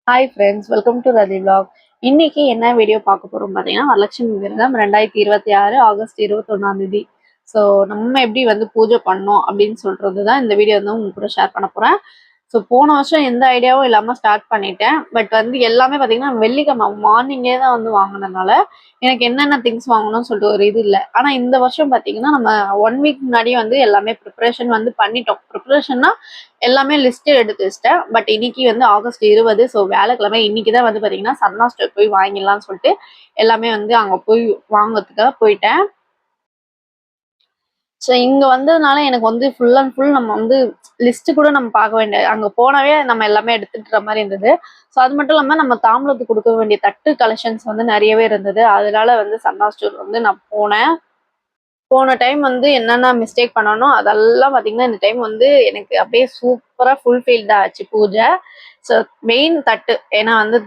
Hi friends, welcome to Rati vlog. இன்னைக்கு என்ன video பார்க்க போறோம் பார்த்தீங்கன்னா, வரலட்சுமி விரதம் 2026 ஆகஸ்ட் 21 ஸோ நம்ம எப்படி வந்து பூஜை பண்ணோம் அப்படின்னு சொல்றது தான் இந்த வீடியோ வந்து உங்க கூட ஷேர் பண்ண போறேன். ஸோ போன வருஷம் எந்த ஐடியாவும் இல்லாமல் ஸ்டார்ட் பண்ணிட்டேன். பட் வந்து எல்லாமே பார்த்தீங்கன்னா வெள்ளிக்கிழமை மார்னிங்கே தான் வந்து வாங்கினதுனால எனக்கு என்னென்ன திங்ஸ் வாங்கணும்னு சொல்லிட்டு ஒரு இது இல்லை. ஆனால் இந்த வருஷம் பார்த்தீங்கன்னா நம்ம 1 வீக் முன்னாடியே வந்து எல்லாமே ப்ரிப்பரேஷன் வந்து பண்ணிட்டோம். ப்ரிப்பரேஷன்னா எல்லாமே லிஸ்ட் எடுத்து வச்சிட்டேன். பட் இன்னைக்கு வந்து ஆகஸ்ட் 20, ஸோ வேலைக்கிழமை இன்னைக்கு தான் வந்து பார்த்தீங்கன்னா சரணா ஸ்டோர் போய் வாங்கிடலாம்னு சொல்லிட்டு எல்லாமே வந்து அங்கே போய் வாங்குறதுக்காக போயிட்டேன். ஸோ இங்க வந்ததுனால எனக்கு வந்து ஃபுல் அண்ட் ஃபுல் நம்ம வந்து லிஸ்ட் கூட நம்ம பார்க்க வேண்டிய அங்க போனவே நம்ம எல்லாமே எடுத்துட்டுற மாதிரி இருந்தது. ஸோ அது மட்டும் இல்லாம நம்ம தாம்பூலத்துக்கு கொடுக்க வேண்டிய தட்டு கலெக்ஷன்ஸ் வந்து நிறையவே இருந்தது. அதனால வந்து சன்னா ஸ்டோர் வந்து நான் போனேன். போன டைம் வந்து என்னென்ன மிஸ்டேக் பண்ணனோ அதெல்லாம் பார்த்தீங்கன்னா இந்த டைம் வந்து எனக்கு அப்படியே சூப்பரா ஃபுல்ஃபில்டா ஆச்சு பூஜை. ஸோ மெயின் தட்டு, ஏன்னா வந்து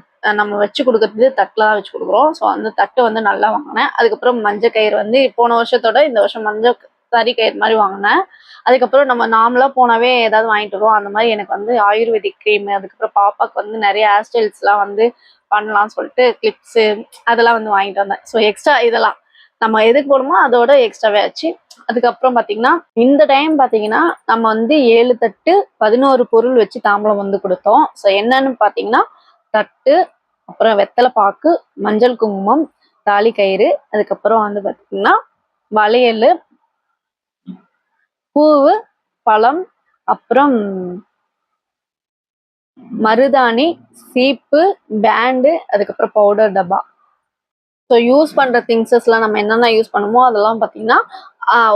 நம்ம வச்சு கொடுக்கறது தட்டில் தான் வச்சு கொடுக்குறோம். ஸோ அந்த தட்டு வந்து நல்லா வாங்கினேன். அதுக்கப்புறம் மஞ்சள் கயிறு வந்து போன வருஷத்தோட இந்த வருஷம் மஞ்சள் தறி கயிறு மாதிரி வாங்கினேன். அதுக்கப்புறம் நம்ம நார்மலா போனாவே ஏதாவது வாங்கிட்டு வருவோம். அந்த மாதிரி எனக்கு வந்து ஆயுர்வேதிக் க்ரீம், அதுக்கப்புறம் பாப்பாக்கு வந்து நிறைய ஹேர் ஸ்டைல்ஸ்லாம் வந்து பண்ணலாம்னு சொல்லிட்டு கிளிப்ஸு அதெல்லாம் வந்து வாங்கிட்டு வந்தேன். ஸோ எக்ஸ்ட்ரா இதெல்லாம் நம்ம எதுக்கு போடுமோ அதோட எக்ஸ்ட்ராவே ஆச்சு. அதுக்கப்புறம் பாத்தீங்கன்னா இந்த டைம் பாத்தீங்கன்னா நம்ம வந்து 7 தட்டு 11 பொருள் வச்சு தாம்பலம் வந்து கொடுத்தோம். ஸோ என்னன்னு பாத்தீங்கன்னா தட்டு, அப்புறம் வெத்தலை பாக்கு, மஞ்சள் குங்குமம், தாலி கயிறு, அதுக்கப்புறம் வந்து பாத்தீங்கன்னா வளையல், பூவு, பழம், அப்புறம் மருதாணி, சீப்பு, பேண்டு, அதுக்கப்புறம் பவுடர் டப்பா. ஸோ யூஸ் பண்ற திங்ஸஸ்லாம் நம்ம என்னென்ன யூஸ் பண்ணுமோ அதெல்லாம் பார்த்தீங்கன்னா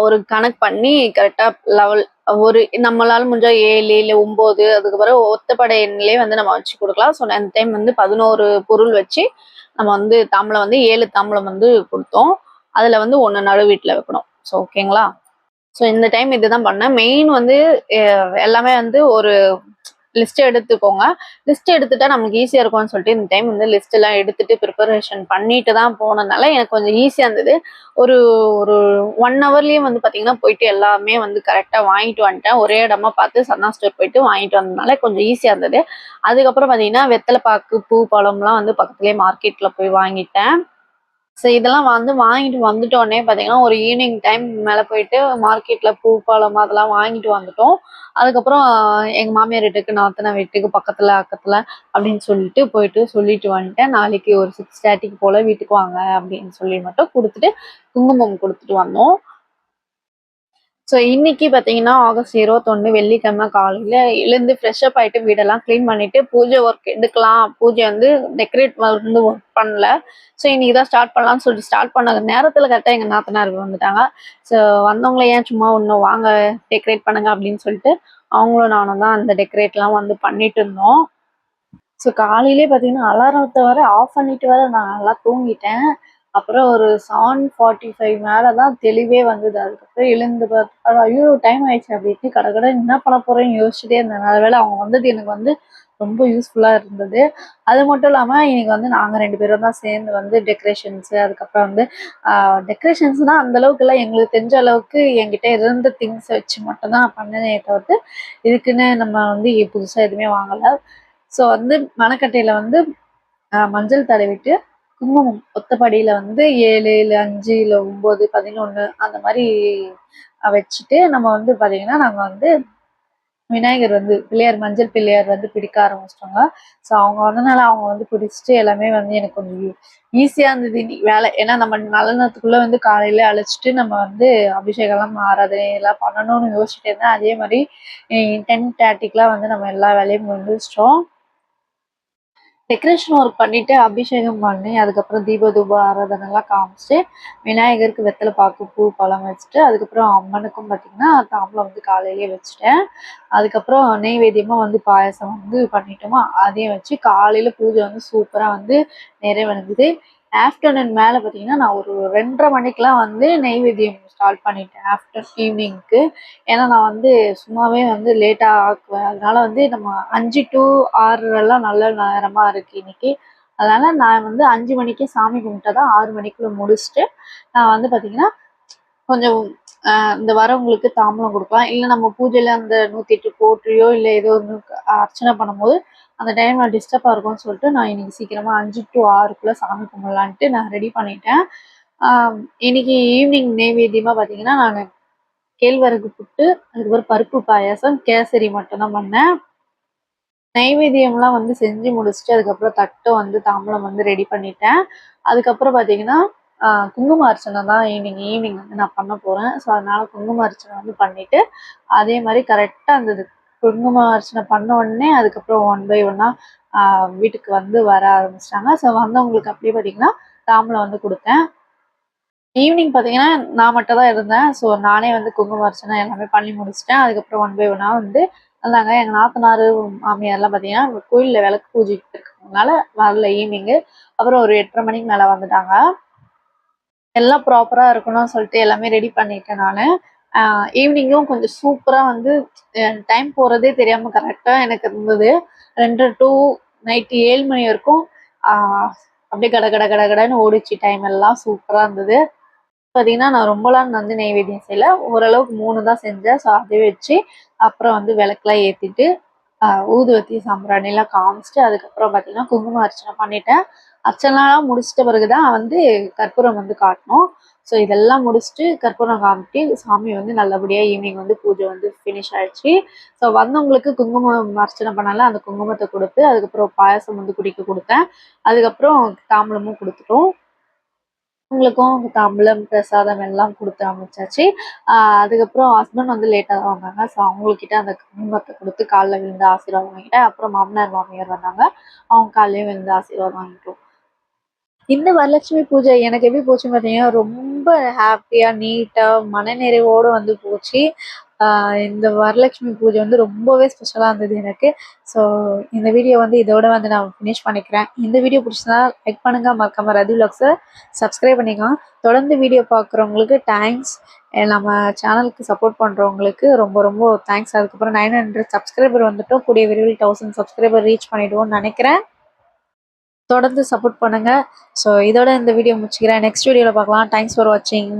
ஒரு கணக்கு பண்ணி கரெக்டாக லெவல் ஒரு நம்மளால முடிஞ்சா 7 இல்லை 9, அதுக்கப்புறம் ஒத்தப்படை எண்ணிலே வந்து நம்ம வச்சு கொடுக்கலாம். ஸோ அந்த டைம் வந்து 11 பொருள் வச்சு நம்ம வந்து தாம்பலம் வந்து 7 தாம்பலம் வந்து கொடுத்தோம். அதில் வந்து 1 நடு வீட்டில் வைக்கணும். ஸோ ஓகேங்களா. ஸோ இந்த டைம் இதுதான் பண்ணேன். மெயின் வந்து எல்லாமே வந்து ஒரு லிஸ்ட் எடுத்துக்கோங்க. லிஸ்ட் எடுத்துட்டா நமக்கு ஈஸியா இருக்கும்னு சொல்லிட்டு இந்த டைம் வந்து லிஸ்ட் எல்லாம் எடுத்துட்டு ப்ரிப்பரேஷன் பண்ணிட்டு தான் போனதுனால எனக்கு கொஞ்சம் ஈஸியா இருந்தது. ஒரு ஒரு 1 ஹவர்லயே வந்து பாத்தீங்கன்னா போயிட்டு எல்லாமே வந்து கரெக்டா வாங்கிட்டு வந்துட்டேன். ஒரே இடமா பார்த்து சன்னா ஸ்டோர் போயிட்டு வாங்கிட்டு வந்ததுனால கொஞ்சம் ஈஸியா இருந்தது. அதுக்கப்புறம் பாத்தீங்கன்னா வெத்தலை பாக்கு, பூ, பழம்லாம் வந்து பக்கத்துலயே மார்க்கெட்ல போய் வாங்கிட்டேன். ஸோ இதெல்லாம் வந்து வாங்கிட்டு வந்துட்டோடனே பார்த்தீங்கன்னா ஒரு ஈவினிங் டைம் மேலே போயிட்டு மார்க்கெட்ல பூ, பழம் அதெல்லாம் வாங்கிட்டு வந்துட்டோம். அதுக்கப்புறம் எங்க மாமியார் வீட்டுக்கு, நாத்தனார் வீட்டுக்கு பக்கத்துல அக்கத்துல அப்படின்னு சொல்லிட்டு போயிட்டு சொல்லிட்டு வந்துட்டேன். நாளைக்கு ஒரு 6:30 போல வீட்டுக்கு வாங்க அப்படின்னு சொல்லி மட்டும் கொடுத்துட்டு குங்குமம் கொடுத்துட்டு வந்தோம். ஸோ இன்னைக்கு பார்த்தீங்கன்னா ஆகஸ்ட் 21 வெள்ளிக்கிழமை காலையில எழுந்து ஃப்ரெஷ்அப் ஆயிட்டு வீடெல்லாம் க்ளீன் பண்ணிட்டு பூஜை ஒர்க் எடுக்கலாம். பூஜை வந்து டெக்கரேட் வந்து ஒர்க் பண்ணல. ஸோ இன்னைக்கு தான் ஸ்டார்ட் பண்ணலாம்னு சொல்லிட்டு ஸ்டார்ட் பண்ண நேரத்தில் கரெக்டாக எங்கள் நாத்தனார் வந்துட்டாங்க. ஸோ வந்தவங்கள ஏன் சும்மா இன்னும் வாங்க டெக்கரேட் பண்ணுங்க அப்படின்னு சொல்லிட்டு அவங்களும் நானும் தான் அந்த டெக்கரேட்லாம் வந்து பண்ணிட்டு இருந்தோம். ஸோ காலையிலே பார்த்தீங்கன்னா அலாரத்தை வர ஆஃப் பண்ணிட்டு வர நான் நல்லா தூங்கிட்டேன். அப்புறம் ஒரு 7:45 மேலே தான் தெளிவே வந்தது. அதுக்கப்புறம் எழுந்து பார்த்தா ஐயோ டைம் ஆயிடுச்சு அப்படின்ட்டு கடை என்ன பண்ண போறேன்னு யோசிச்சுட்டே இருந்தேன். நல்ல வேளை அவங்க வந்தது எனக்கு வந்து ரொம்ப யூஸ்ஃபுல்லாக இருந்தது. அது மட்டும் இல்லாமல் இன்னைக்கு வந்து நாங்கள் 2 பேரும் தான் சேர்ந்து வந்து டெக்கரேஷன்ஸு, அதுக்கப்புறம் வந்து டெக்கரேஷன்ஸ்னால் அந்தளவுக்கு இல்லை, எங்களுக்கு தெரிஞ்ச அளவுக்கு என்கிட்ட இருந்த திங்ஸை வச்சு மட்டும்தான் நான் பண்ணதே தவிர்த்து இதுக்குன்னு நம்ம வந்து புதுசாக எதுவுமே வாங்கலை. ஸோ வந்து மணக்கட்டையில வந்து மஞ்சள் தடவிட்டு குங்குமம் ஒத்தப்படியில வந்து 7 இல்லை 5 இல்லை 9 11 அந்த மாதிரி வச்சுட்டு நம்ம வந்து பார்த்தீங்கன்னா நாங்கள் வந்து விநாயகர் வந்து பிள்ளையார் மஞ்சள் பிள்ளையார் வந்து பிடிக்க ஆரம்பிச்சிட்டோங்க. ஸோ அவங்க வந்தனால அவங்க வந்து பிடிச்சிட்டு எல்லாமே வந்து எனக்கு கொஞ்சம் ஈஸியாக இருந்தது இன்னைக்கு வேலை. ஏன்னா நம்ம நல்ல நேரத்துக்குள்ளே வந்து காலையில அழைச்சிட்டு நம்ம வந்து அபிஷேகம்லாம் ஆராதனை எல்லாம் பண்ணணும்னு யோசிச்சுட்டு இருந்தேன். அதே மாதிரி 10:30 வந்து நம்ம எல்லா வேலையும் முடிச்சிட்டோம். டெக்கரேஷன் ஒர்க் பண்ணிட்டு அபிஷேகம் பண்ணி அதுக்கப்புறம் தீப தூப ஆராதனைலாம் காமிச்சிட்டு விநாயகருக்கு வெத்தலை பாக்கு, பூ, பழம் வச்சுட்டு அதுக்கப்புறம் அம்மனுக்கும் பார்த்தீங்கன்னா தாம்பலம் வந்து காலையிலேயே வச்சுட்டேன். அதுக்கப்புறம் நெய்வேத்தியமாக வந்து பாயசம் வந்து பண்ணிட்டோமா அதையும் வச்சு காலையில பூஜை வந்து சூப்பராக வந்து நிறைவடைஞ்சுது. ஆஃப்டர்நூன் மேலே பார்த்தீங்கன்னா நான் ஒரு 2:30 மணிக்கெலாம் வந்து நெய்வேத்தியம் ஸ்டார்ட் பண்ணிட்டேன் ஆஃப்டர் ஈவினிங்க்கு. ஏன்னா நான் வந்து சும்மாவே வந்து லேட்டாக ஆக்குவேன். அதனால வந்து நம்ம 5 to 6 நல்ல நேரமாக இருக்குது இன்னைக்கு. அதனால நான் வந்து 5 மணிக்கே சாமி கும்பிட்டா தான் 6 மணிக்குள்ள முடிச்சுட்டு நான் வந்து பார்த்தீங்கன்னா கொஞ்சம் இந்த வரவங்களுக்கு தாம்பலம் கொடுக்கலாம். இல்லை நம்ம பூஜையில் அந்த 108 போற்றியோ இல்லை ஏதோ ஒன்று அர்ச்சனை பண்ணும்போது அந்த டைமில் டிஸ்டர்பாக இருக்கும்னு சொல்லிட்டு நான் இன்னைக்கு சீக்கிரமாக 5 to 6க்குள்ளே சாமி கும்பிடலான்ட்டு நான் ரெடி பண்ணிட்டேன். இன்னைக்கு ஈவினிங் நெய்வேத்தியமாக பார்த்தீங்கன்னா நான் கேழ்வரகு புட்டு, அதுக்கப்புறம் பருப்பு பாயாசம், கேசரி மட்டும்தான் பண்ணேன். நைவேத்தியம்லாம் வந்து செஞ்சு முடிச்சுட்டு அதுக்கப்புறம் தட்டு வந்து தாம்பூலம் வந்து ரெடி பண்ணிட்டேன். அதுக்கப்புறம் பார்த்தீங்கன்னா குங்கும அர்ச்சனை தான் ஈவினிங் ஈவினிங் வந்து நான் பண்ண போகிறேன். ஸோ அதனால குங்கும அர்ச்சனை வந்து பண்ணிட்டு அதே மாதிரி கரெக்டாக அந்த குங்கும அர்ச்சனை பண்ண உடனே அதுக்கப்புறம் ஒன் பை ஒன்னாக வீட்டுக்கு வந்து வர ஆரம்பிச்சிட்டாங்க. ஸோ வந்தவங்களுக்கு அப்படியே பார்த்தீங்கன்னா தாம்பூலம் வந்து கொடுத்தேன். ஈவினிங் பார்த்தீங்கன்னா நான் மட்டும் தான் இருந்தேன். ஸோ நானே வந்து குங்கும அர்ச்சனை எல்லாமே பண்ணி முடிச்சிட்டேன். அதுக்கப்புறம் ஒன் பை ஒன்னாக வந்து வந்தாங்க. எங்கள் நாத்தனார் மாமியார்லாம் பார்த்தீங்கன்னா கோயிலில் விளக்கு பூஜைக்கு இருக்கிறதுனால வரல ஈவினிங்கு. அப்புறம் ஒரு 8:30 மணிக்கு மேலே வந்துட்டாங்க. எல்லாம் ப்ராப்பராக இருக்கணும்னு சொல்லிட்டு எல்லாமே ரெடி பண்ணிட்டேன் நான். ஈவினிங்கும் கொஞ்சம் சூப்பராக வந்து டைம் போகிறதே தெரியாமல் கரெக்டாக எனக்கு இருந்தது. 2 to நைட்டு 7 மணி வரைக்கும் அப்படியே கட கட கட கடன்னு ஓடிச்சு. டைம் எல்லாம் சூப்பராக இருந்தது. பார்த்தீங்கன்னா நான் ரொம்பலாம் வந்து நெய்வேத்தியம் செய்யல. ஓரளவுக்கு 3 தான் செஞ்சேன். ஸோ அதை வச்சு அப்புறம் வந்து விளக்குலாம் ஏற்றிட்டு ஊதுவத்தி சாம்பிராணிலாம் காமிச்சிட்டு அதுக்கப்புறம் பார்த்தீங்கன்னா குங்கும அர்ச்சனை பண்ணிட்டேன். அர்ச்சனைலாம் முடிச்சிட்ட பிறகு தான் வந்து கற்பூரம் வந்து காட்டணும். ஸோ இதெல்லாம் முடிச்சுட்டு கற்பூரம் காமிட்டு சாமி வந்து நல்லபடியாக ஈவினிங் வந்து பூஜை வந்து ஃபினிஷ் ஆயிடுச்சு. ஸோ வந்தவங்களுக்கு குங்குமம் அர்ச்சனை பண்ணால அந்த குங்குமத்தை கொடுத்து அதுக்கப்புறம் பாயாசம் வந்து குடிக்க கொடுத்தேன். அதுக்கப்புறம் தாம்பூலமும் கொடுத்துட்டோம். அவங்களுக்கும் தாம்பூலம், பிரசாதம் எல்லாம் குடுத்து அனுப்பிச்சாச்சு. அதுக்கப்புறம் ஹஸ்பண்ட் வந்து லேட்டா தான் வந்தாங்க. ஸோ அவங்ககிட்ட அந்த குங்குமத்த குடுத்து கால்ல விழுந்து ஆசீர்வாதம் வாங்கிட்டேன். அப்புறம் மாமனார், மாமியார் வந்தாங்க. அவங்க கால்லயும் விழுந்து ஆசீர்வாதம் வாங்கிட்டோம். இந்த வரலட்சுமி பூஜை எனக்கு எப்படி போச்சுன்னு பார்த்தீங்கன்னா, ரொம்ப ஹாப்பியா, நீட்டா, மனநிறைவோட வந்து போச்சு. இந்த வரலட்சுமி பூஜை வந்து ரொம்பவே ஸ்பெஷலா இருந்தது எனக்கு. ஸோ இந்த வீடியோ வந்து இதோட வந்து நான் ஃபினிஷ் பண்ணிக்கிறேன். இந்த வீடியோ பிடிச்சிருந்தா லைக் பண்ணுங்க, மறக்காம ரதி விலாக்ஸை சப்ஸ்கிரைப் பண்ணிக்கோங்க. தொடர்ந்து வீடியோ பார்க்குறவங்களுக்கு தேங்க்ஸ். நம்ம சேனலுக்கு சப்போர்ட் பண்ணுறவங்களுக்கு ரொம்ப ரொம்ப தேங்க்ஸ். அதுக்கப்புறம் 900 சப்ஸ்கிரைபர் வந்துட்டோம். கூடிய விரைவில் 1000 சப்ஸ்கிரைபர் ரீச் பண்ணிடுவோம்னு நினைக்கிறேன். தொடர்ந்து சப்போர்ட் பண்ணுங்க. ஸோ இதோட இந்த வீடியோ முடிச்சுக்கிறேன். நெக்ஸ்ட் வீடியோவில் பார்க்கலாம். தேங்க்ஸ் ஃபார் வாட்சிங்.